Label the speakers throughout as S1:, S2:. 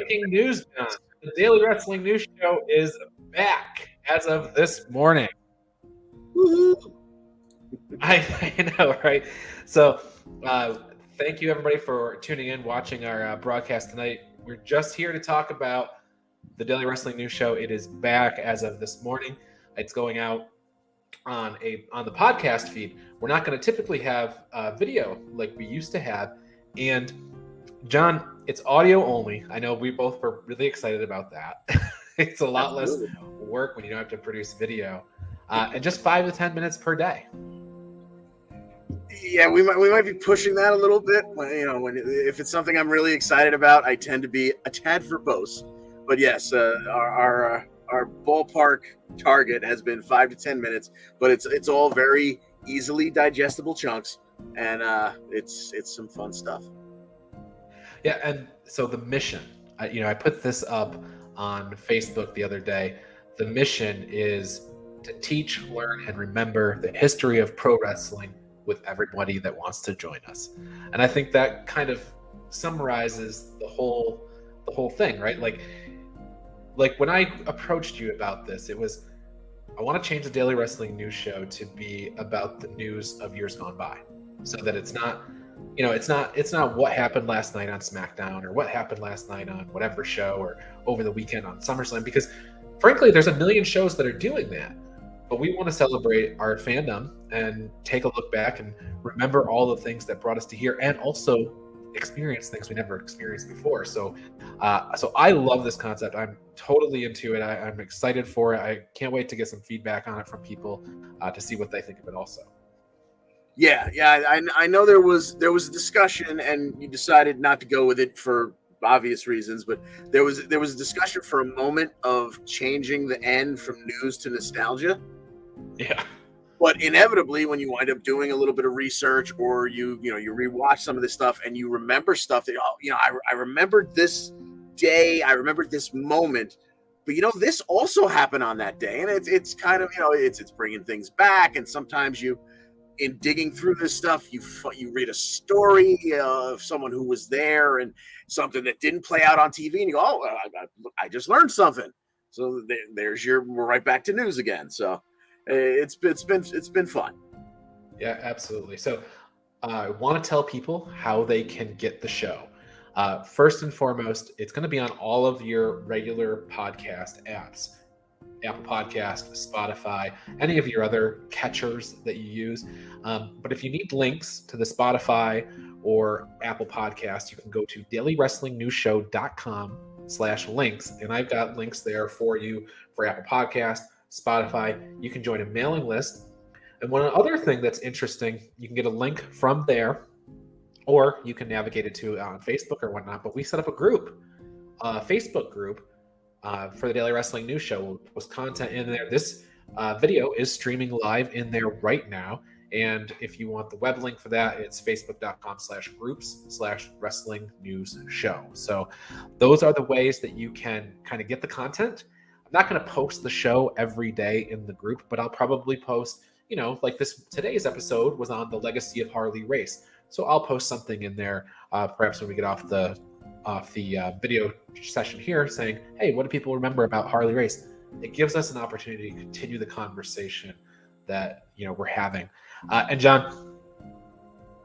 S1: Breaking news, John. The Daily Wrestling News Show is back as of this morning.
S2: Woo-hoo.
S1: I know, right? So, thank you everybody for tuning in, watching our broadcast tonight. We're just here to talk about the Daily Wrestling News Show. It is back as of this morning. It's going out on the podcast feed. We're not going to typically have video like we used to have, and John, it's audio only. I know we both were really excited about that. It's a lot less work when you don't have to produce video, and just 5 to 10 minutes per day.
S2: Yeah, we might be pushing that a little bit. If it's something I'm really excited about, I tend to be a tad verbose. But yes, our ballpark target has been 5 to 10 minutes, but it's all very easily digestible chunks, and it's some fun stuff.
S1: Yeah, and so the mission, I put this up on Facebook the other day. The mission is to teach, learn, and remember the history of pro wrestling with everybody that wants to join us. And I think that kind of summarizes the whole thing, right? Like when I approached you about this, it was, I want to change the Daily Wrestling News Show to be about the news of years gone by, so that it's not, it's not what happened last night on SmackDown or what happened last night on whatever show or over the weekend on SummerSlam, because frankly, there's a million shows that are doing that. But we want to celebrate our fandom and take a look back and remember all the things that brought us to here, and also experience things we never experienced before. So I love this concept. I'm totally into it. I'm excited for it. I can't wait to get some feedback on it from people to see what they think of it also.
S2: Yeah. I know there was a discussion, and you decided not to go with it for obvious reasons, but there was a discussion for a moment of changing the end from news to nostalgia.
S1: Yeah.
S2: But inevitably, when you wind up doing a little bit of research, or you rewatch some of this stuff and you remember stuff that, I remembered this day, I remembered this moment, but this also happened on that day, and it's kind of it's bringing things back. And sometimes in digging through this stuff, you read a story of someone who was there and something that didn't play out on TV, and you go, oh, I just learned something. So we're right back to news again. So it's been fun.
S1: Yeah, absolutely. So I want to tell people how they can get the show. First and foremost, it's going to be on all of your regular podcast apps. Apple Podcast, Spotify, any of your other catchers that you use. But if you need links to the Spotify or Apple Podcast, you can go to dailywrestlingnewsshow.com/links. And I've got links there for you for Apple Podcast, Spotify. You can join a mailing list. And one other thing that's interesting, you can get a link from there, or you can navigate it to on Facebook or whatnot. But we set up a group, a Facebook group, for the Daily Wrestling News Show. We'll post content in there. This video is streaming live in there right now. And if you want the web link for that, it's facebook.com/groups/wrestling news show. So those are the ways that you can kind of get the content. I'm not going to post the show every day in the group, but I'll probably post, like today's episode was on the legacy of Harley Race. So I'll post something in there, perhaps when we get off the video session here, saying, hey, what do people remember about Harley Race? It gives us an opportunity to continue the conversation that we're having. And John,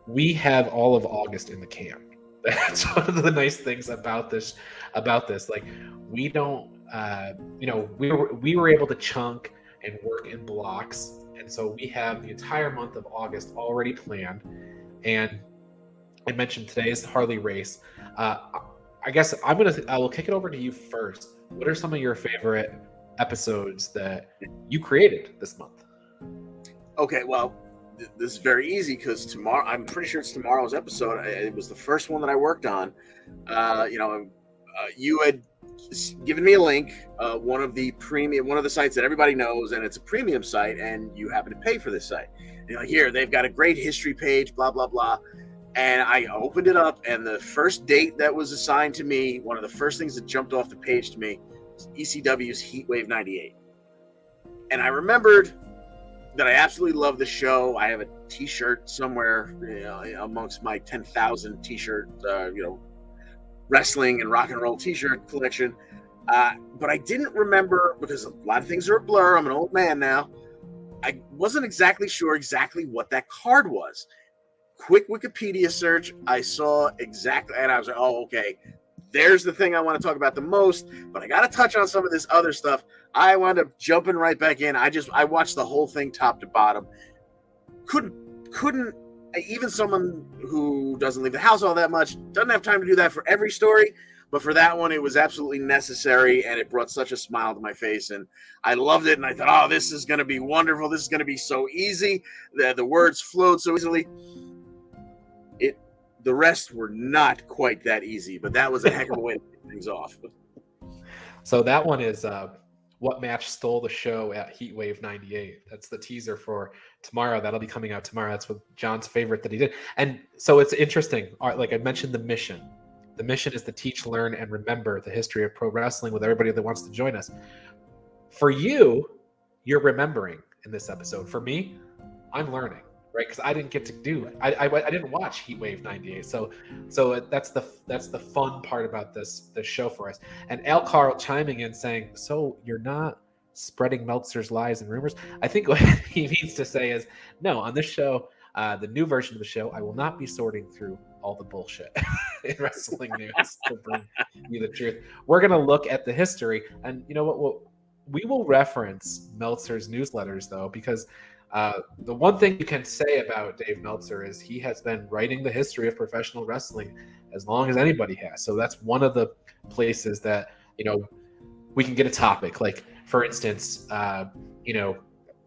S1: we have all of August in the can. That's one of the nice things about this. Like, we don't, we were able to chunk and work in blocks, and so we have the entire month of August already planned. And I mentioned today is Harley Race. I guess I will kick it over to you first. What are some of your favorite episodes that you created this month?
S2: Okay, well, this is very easy because tomorrow, I'm pretty sure it's tomorrow's episode. It was the first one that I worked on. You had given me a link, one of the sites that everybody knows, and it's a premium site, and you happen to pay for this site. Here, they've got a great history page, blah, blah, blah. And I opened it up, and the first date that was assigned to me, one of the first things that jumped off the page to me, was ECW's Heatwave 98. And I remembered that I absolutely love the show. I have a T-shirt somewhere amongst my 10,000 T-shirt, wrestling and rock and roll T-shirt collection. But I didn't remember, because a lot of things are a blur. I'm an old man now. I wasn't exactly sure exactly what that card was. Quick Wikipedia search, I saw exactly, and I was like, oh, okay, there's the thing I want to talk about the most, but I got to touch on some of this other stuff. I wound up jumping right back in. I watched the whole thing top to bottom. Couldn't, even someone who doesn't leave the house all that much, doesn't have time to do that for every story, but for that one, it was absolutely necessary, and it brought such a smile to my face, and I loved it, and I thought, oh, this is going to be wonderful. This is going to be so easy. The words flowed so easily. The rest were not quite that easy, but that was a heck of a way to get things off.
S1: So that one is what match stole the show at Heatwave 98. That's the teaser for tomorrow. That'll be coming out tomorrow. That's what John's favorite that he did. And so it's interesting. Like I mentioned, the mission. The mission is to teach, learn, and remember the history of pro wrestling with everybody that wants to join us. For you, you're remembering in this episode. For me, I'm learning. Right, because I didn't get to do it. I didn't watch Heatwave 98, so that's the fun part about this show for us. And Al Carl chiming in saying, "So you're not spreading Meltzer's lies and rumors?" I think what he means to say is, no, on this show, the new version of the show, I will not be sorting through all the bullshit in wrestling news to bring you the truth. We're gonna look at the history, and you know what? We will reference Meltzer's newsletters though, because the one thing you can say about Dave Meltzer is he has been writing the history of professional wrestling as long as anybody has. So that's one of the places that, we can get a topic. Like, for instance,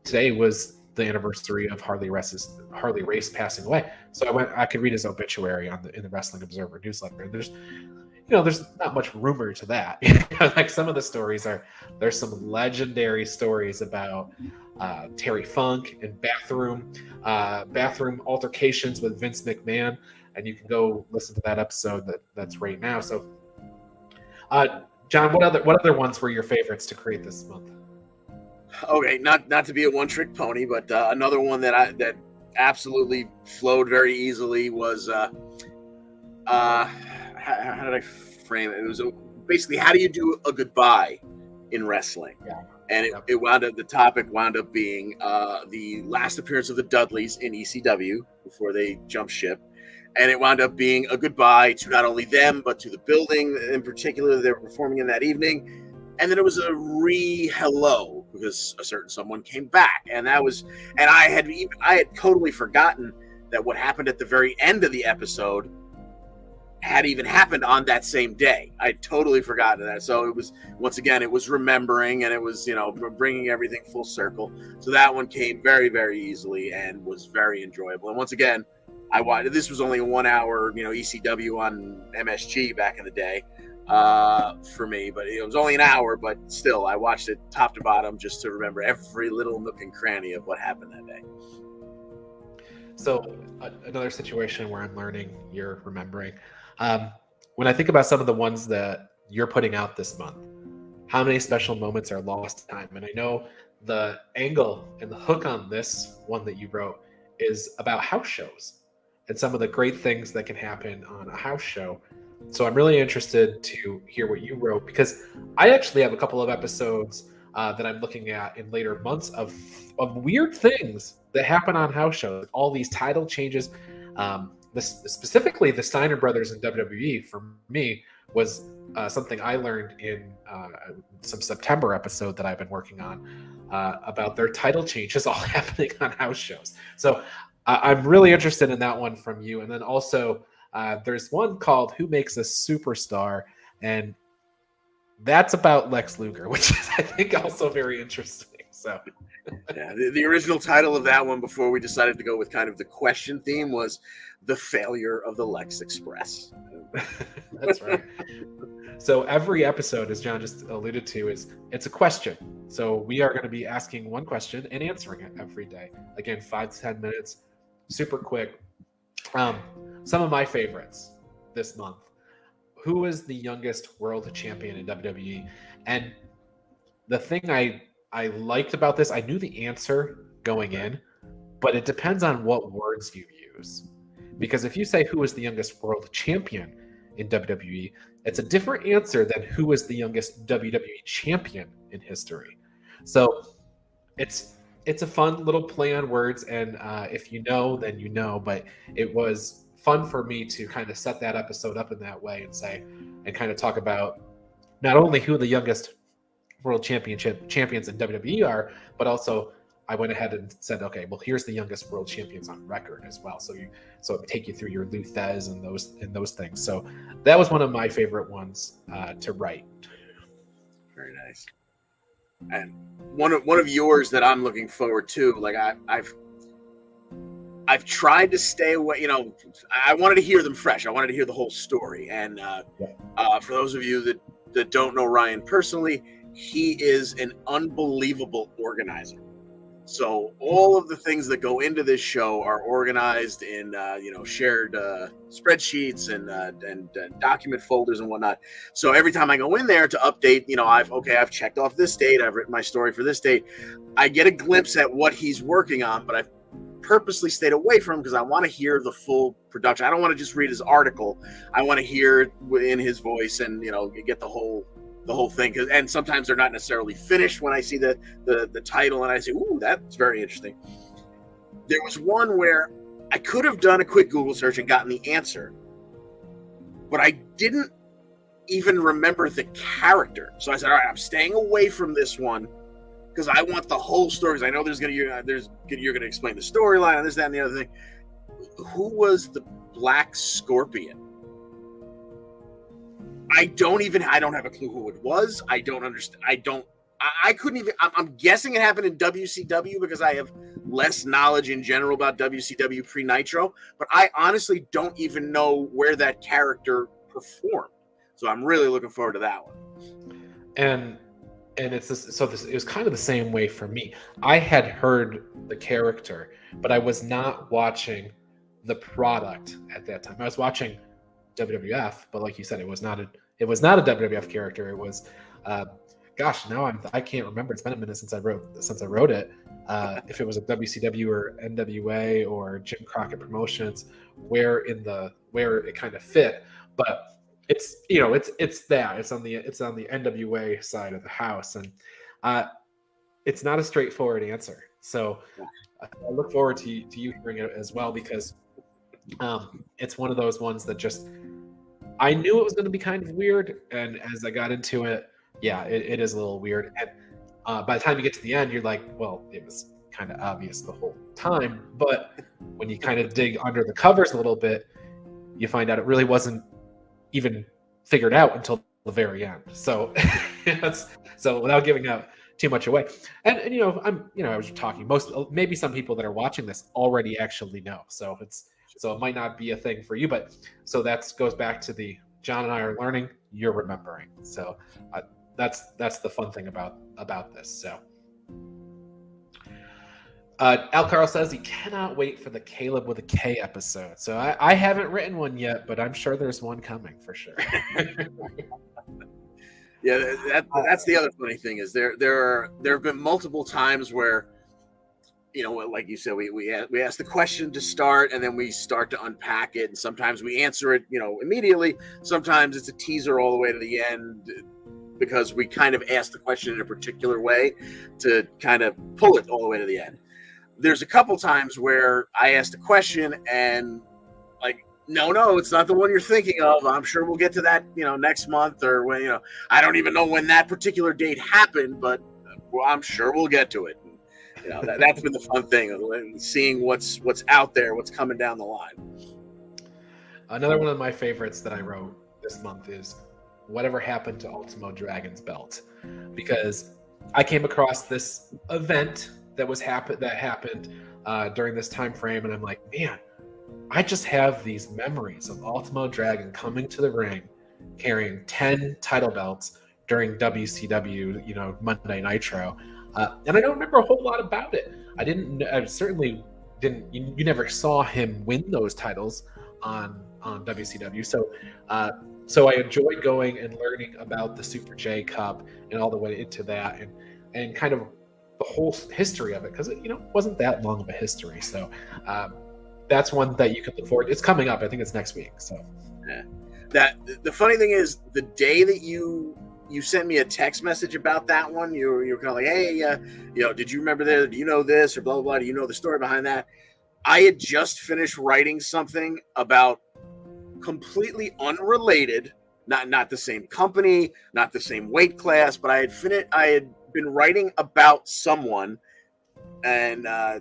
S1: today was the anniversary of Harley Race passing away. So I could read his obituary in the Wrestling Observer newsletter. And there's not much rumor to that. Like some of the stories there's some legendary stories about Terry Funk and bathroom altercations with Vince McMahon, and you can go listen to that episode that's right now. So, John, what other ones were your favorites to create this month?
S2: Okay, not to be a one-trick pony, but another one that absolutely flowed very easily was how did I frame it? It was basically, how do you do a goodbye in wrestling?
S1: Yeah.
S2: And the topic wound up being the last appearance of the Dudleys in ECW before they jumped ship. And it wound up being a goodbye to not only them, but to the building in particular that they were performing in that evening. And then it was a hello, because a certain someone came back. And I had totally forgotten that what happened at the very end of the episode had even happened on that same day. I'd totally forgotten that. So it was, once again, it was remembering, and it was, bringing everything full circle. So that one came very, very easily and was very enjoyable. And once again, this was only a 1 hour, ECW on MSG back in the day for me, but it was only an hour, but still I watched it top to bottom just to remember every little nook and cranny of what happened that day.
S1: So another situation where I'm learning, you're remembering. When I think about some of the ones that you're putting out this month, how many special moments are lost to time? And I know the angle and the hook on this one that you wrote is about house shows and some of the great things that can happen on a house show. So I'm really interested to hear what you wrote, because I actually have a couple of episodes that I'm looking at in later months of weird things that happen on house shows. All these title changes. Specifically, the Steiner brothers in WWE, for me, was something I learned in some September episode that I've been working on about their title changes all happening on house shows. So I'm really interested in that one from you. And then also, there's one called Who Makes a Superstar? And that's about Lex Luger, which is, I think, also very interesting. So,
S2: yeah, the original title of that one, before we decided to go with kind of the question theme, was The Failure of the Lex Express.
S1: That's right. So every episode, as John just alluded to, it's a question. So we are going to be asking one question and answering it every day. Again, 5 to 10 minutes, super quick. Some of my favorites this month. Who is the youngest world champion in WWE? And the thing I liked about this, I knew the answer going in, but it depends on what words you use. Because if you say who is the youngest world champion, in WWE. It's a different answer than who is the youngest WWE champion in history. So it's a fun little play on words, and if you know, then you know. But it was fun for me to kind of set that episode up in that way and and kind of talk about not only who the youngest world champions in WWE are, but also I went ahead and said, okay, well, here's the youngest world champions on record as well. So it would take you through your Luthez and those things. So that was one of my favorite ones to write.
S2: Very nice. And one of yours that I'm looking forward to, like I've tried to stay away. You know, I wanted to hear them fresh. I wanted to hear the whole story. And for those of you that don't know Ryan personally, he is an unbelievable organizer. So all of the things that go into this show are organized in shared spreadsheets and document folders and whatnot. So every time I go in there to update, I've checked off this date, I've written my story for this date, I get a glimpse at what he's working on, but I've purposely stayed away from him because I want to hear the full production. I don't want to just read his article. I want to hear it in his voice and get the whole thing, and sometimes they're not necessarily finished when I see the title and I say, ooh, that's very interesting. There was one where I could have done a quick Google search and gotten the answer, but I didn't even remember the character. So I said, all right, I'm staying away from this one because I want the whole story, because I know you're going to explain the storyline and this, that, and the other thing. Who was the Black Scorpion? I don't have a clue who it was. I don't understand. I couldn't even, I'm guessing it happened in WCW because I have less knowledge in general about WCW pre-Nitro, but I honestly don't even know where that character performed. So I'm really looking forward to that one.
S1: And it's this, it was kind of the same way for me. I had heard the character, but I was not watching the product at that time. I was watching WWF, but like you said, it was not a WWF character. It was, now I can't remember. It's been a minute since I wrote it. If it was a WCW or NWA or Jim Crockett Promotions, where it kind of fit. But it's it's on the NWA side of the house, and it's not a straightforward answer. So I look forward to you hearing it as well, because it's one of those ones that just, I knew it was going to be kind of weird, and as I got into it, it is a little weird. And by the time you get to the end, you're like, well, it was kind of obvious the whole time. But when you kind of dig under the covers a little bit, you find out it really wasn't even figured out until the very end. So so without giving out too much away, and I was talking, maybe some people that are watching this already actually know. So it might not be a thing for you, but so that goes back to the John and I are learning, you're remembering. So that's the fun thing about this. So Al Carl says he cannot wait for the Caleb with a K episode. So I haven't written one yet, but I'm sure there's one coming for sure.
S2: Yeah, that's the other funny thing is there have been multiple times where, like you said, we ask the question to start, and then we start to unpack it, and sometimes we answer it, immediately. Sometimes it's a teaser all the way to the end, because we kind of ask the question in a particular way to kind of pull it all the way to the end. There's a couple times where I asked a question and like, no, it's not the one you're thinking of. I'm sure we'll get to that, next month, or when, I don't even know when that particular date happened, but I'm sure we'll get to it. That's been the fun thing of seeing what's out there, what's coming down the line.
S1: Another one of my favorites that I wrote this month is whatever happened to Ultimo Dragon's belt, because I came across this event that happened during this time frame, and I'm like, man, I just have these memories of Ultimo Dragon coming to the ring carrying 10 title belts during WCW, Monday Nitro. And I don't remember a whole lot about it. I certainly didn't. You never saw him win those titles on WCW. So I enjoyed going and learning about the Super J Cup and all the way into that, and kind of the whole history of it, because it wasn't that long of a history. So that's one that you can look forward to. It's coming up. I think it's next week. So
S2: yeah. that the funny thing is, the day that you sent me a text message about that one, you were kind of like, hey, did you remember that? Do you know this or blah blah blah? Do you know the story behind that? I had just finished writing something about completely unrelated, not the same company, not the same weight class, but I had been writing about someone, and a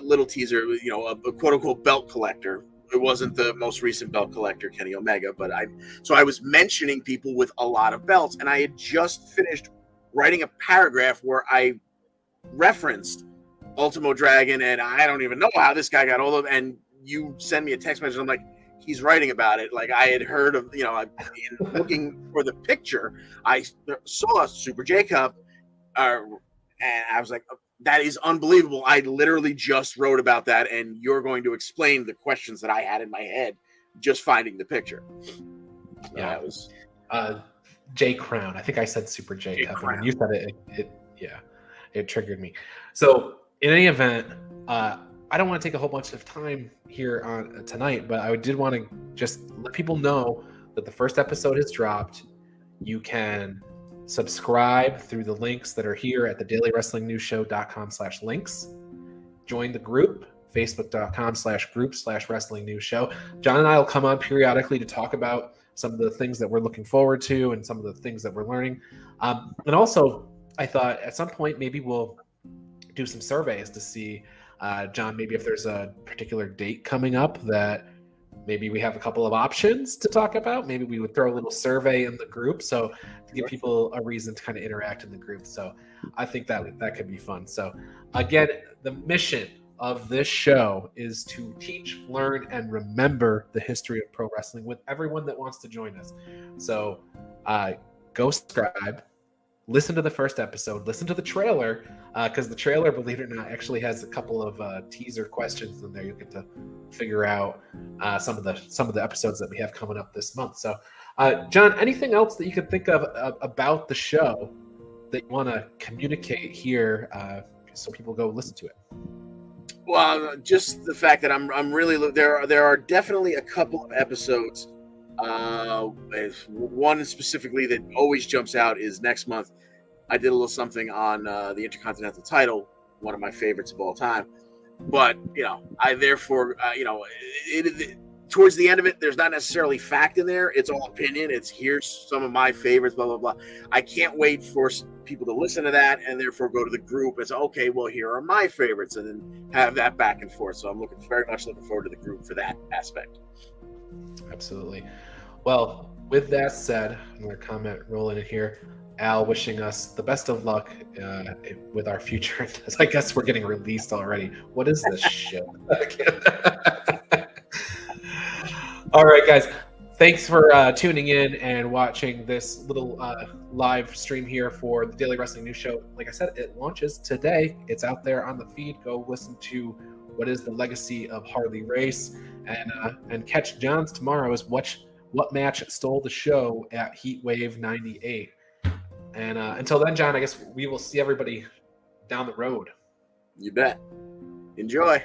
S2: little teaser, a quote unquote belt collector. It wasn't the most recent belt collector, Kenny Omega, but I was mentioning people with a lot of belts, and I had just finished writing a paragraph where I referenced Ultimo Dragon, and I don't even know how this guy got all of. And you send me a text message, I'm like, he's writing about it. Like, I had heard of, looking for the picture, I saw Super J Cup, and I was like, that is unbelievable. I literally just wrote about that, and you're going to explain the questions that I had in my head just finding the picture. So
S1: Yeah,
S2: that was
S1: J Crown. I think I said Super J Cup, and when you said it triggered me. So in any event, I don't want to take a whole bunch of time here on tonight, but I did want to just let people know that the first episode has dropped. You can subscribe through the links that are here at thedailywrestlingnewsshow.com/links. Join the group, facebook.com/group/wrestlingnewsshow. John and I will come on periodically to talk about some of the things that we're looking forward to and some of the things that we're learning. And also, I thought at some point maybe we'll do some surveys to see, John, maybe if there's a particular date coming up that maybe we have a couple of options to talk about. Maybe we would throw a little survey in the group, so to give people a reason to kind of interact in the group. So I think that could be fun. So again, the mission of this show is to teach, learn, and remember the history of pro wrestling with everyone that wants to join us. So go subscribe, listen to the first episode, listen to the trailer, because the trailer, believe it or not, actually has a couple of teaser questions in there. You get to figure out some of the episodes that we have coming up this month. So, John, anything else that you can think of about the show that you want to communicate here, so people go listen to it?
S2: Well, just the fact that I'm really there are definitely a couple of episodes. One specifically that always jumps out is next month. I did a little something on the Intercontinental title, one of my favorites of all time. But I therefore, towards the end of it, there's not necessarily fact in there. It's all opinion. It's here's some of my favorites, blah blah blah. I can't wait for people to listen to that and therefore go to the group and say, okay, well, here are my favorites, and then have that back and forth. So I'm very much looking forward to the group for that aspect.
S1: Absolutely. Well, with that said, another comment rolling in here. Al wishing us the best of luck with our future. I guess we're getting released already. What is this shit? All right, guys. Thanks for tuning in and watching this little live stream here for the Daily Wrestling News Show. Like I said, it launches today. It's out there on the feed. Go listen to what is the legacy of Harley Race, and catch John's tomorrow as what match stole the show at Heatwave 98. And until then, John, I guess we will see everybody down the road.
S2: You bet. Enjoy.